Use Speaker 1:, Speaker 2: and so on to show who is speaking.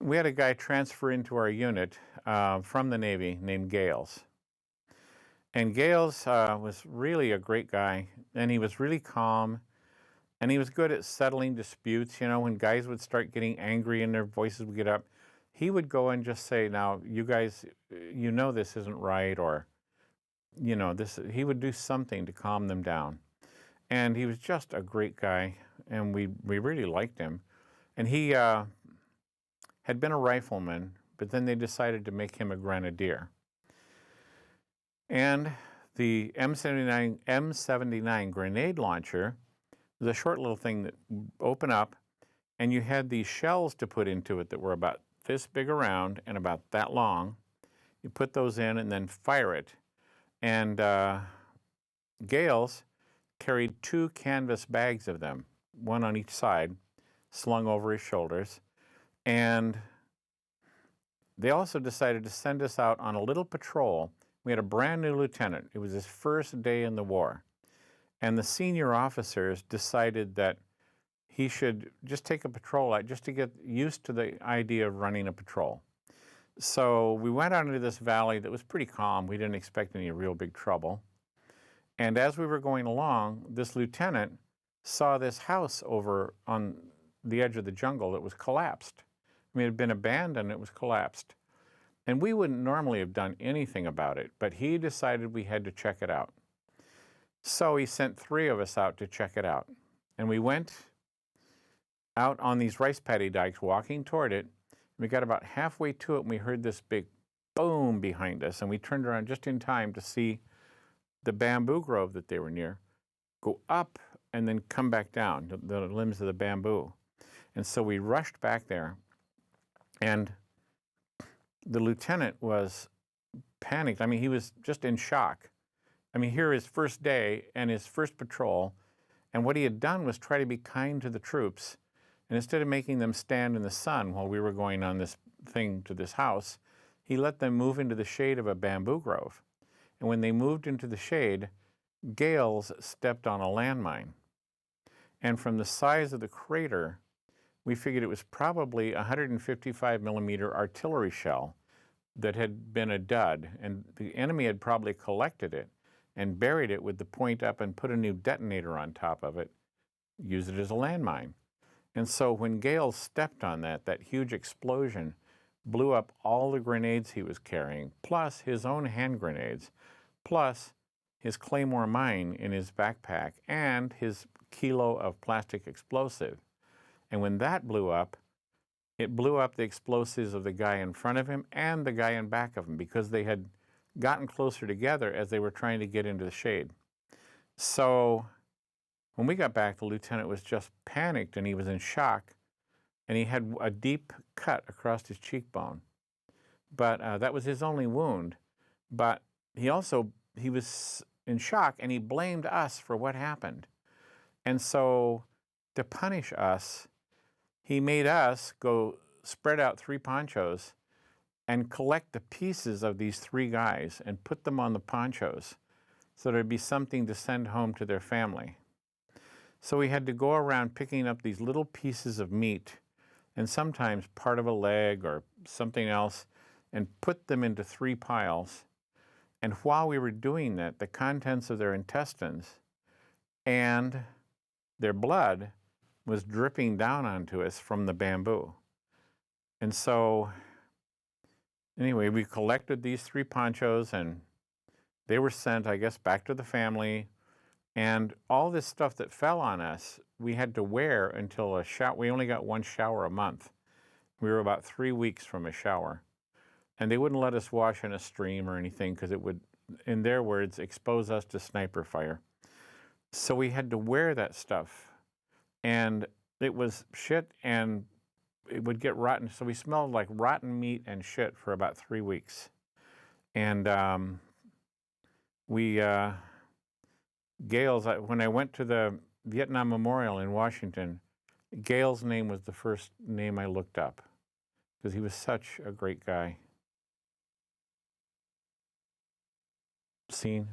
Speaker 1: We had a guy transfer into our unit from the Navy named Gales. And Gales was really a great guy, and he was really calm, and he was good at settling disputes. You know, when guys would start getting angry and their voices would get up, he would go and just say, now, you guys, you know this isn't right, or, you know, this. He would do something to calm them down. And he was just a great guy, and we really liked him. And he had been a rifleman, but then they decided to make him a grenadier. And the M79 grenade launcher was a short little thing that would open up, and you had these shells to put into it that were about this big around and about that long. You put those in and then fire it. And Gales carried 2 canvas bags of them, one on each side, slung over his shoulders. And they also decided to send us out on a little patrol. We had a brand new lieutenant. It was his first day in the war. And the senior officers decided that he should just take a patrol out just to get used to the idea of running a patrol. So we went out into this valley that was pretty calm. We didn't expect any real big trouble. And as we were going along, this lieutenant saw this house over on the edge of the jungle that was collapsed. I mean, it had been abandoned, it was collapsed. And we wouldn't normally have done anything about it, but he decided we had to check it out. So he sent 3 of us out to check it out. And we went out on these rice paddy dikes, walking toward it. We got about halfway to it, and we heard this big boom behind us. And we turned around just in time to see the bamboo grove that they were near go up and then come back down, the limbs of the bamboo. And so we rushed back there, and the lieutenant was panicked. I mean, he was just in shock. I mean, here his first day and his first patrol, and what he had done was try to be kind to the troops. And instead of making them stand in the sun while we were going on this thing to this house, he let them move into the shade of a bamboo grove. And when they moved into the shade, Gales stepped on a landmine. And from the size of the crater, we figured it was probably a 155 millimeter artillery shell that had been a dud, and the enemy had probably collected it and buried it with the point up and put a new detonator on top of it, used it as a landmine. And so when Gales stepped on that, that huge explosion blew up all the grenades he was carrying, plus his own hand grenades, plus his Claymore mine in his backpack, and his kilo of plastic explosive. And when that blew up, it blew up the explosives of the guy in front of him and the guy in back of him, because they had gotten closer together as they were trying to get into the shade. So when we got back, the lieutenant was just panicked, and he was in shock, and he had a deep cut across his cheekbone. But that was his only wound. But he was in shock, and he blamed us for what happened. And so to punish us, he made us go spread out 3 ponchos and collect the pieces of these 3 guys and put them on the ponchos so there'd be something to send home to their family. So we had to go around picking up these little pieces of meat, and sometimes part of a leg or something else, and put them into 3 piles. And while we were doing that, the contents of their intestines and their blood was dripping down onto us from the bamboo. And so anyway, we collected these 3 ponchos, and they were sent, I guess, back to the family. And all this stuff that fell on us, we had to wear until a shower. We only got 1 shower a month. We were about 3 weeks from a shower. And they wouldn't let us wash in a stream or anything because it would, in their words, expose us to sniper fire. So we had to wear that stuff. And it was shit, and it would get rotten. So we smelled like rotten meat and shit for about 3 weeks. And Gales, when I went to the Vietnam Memorial in Washington, Gales' name was the first name I looked up because he was such a great guy. Scene.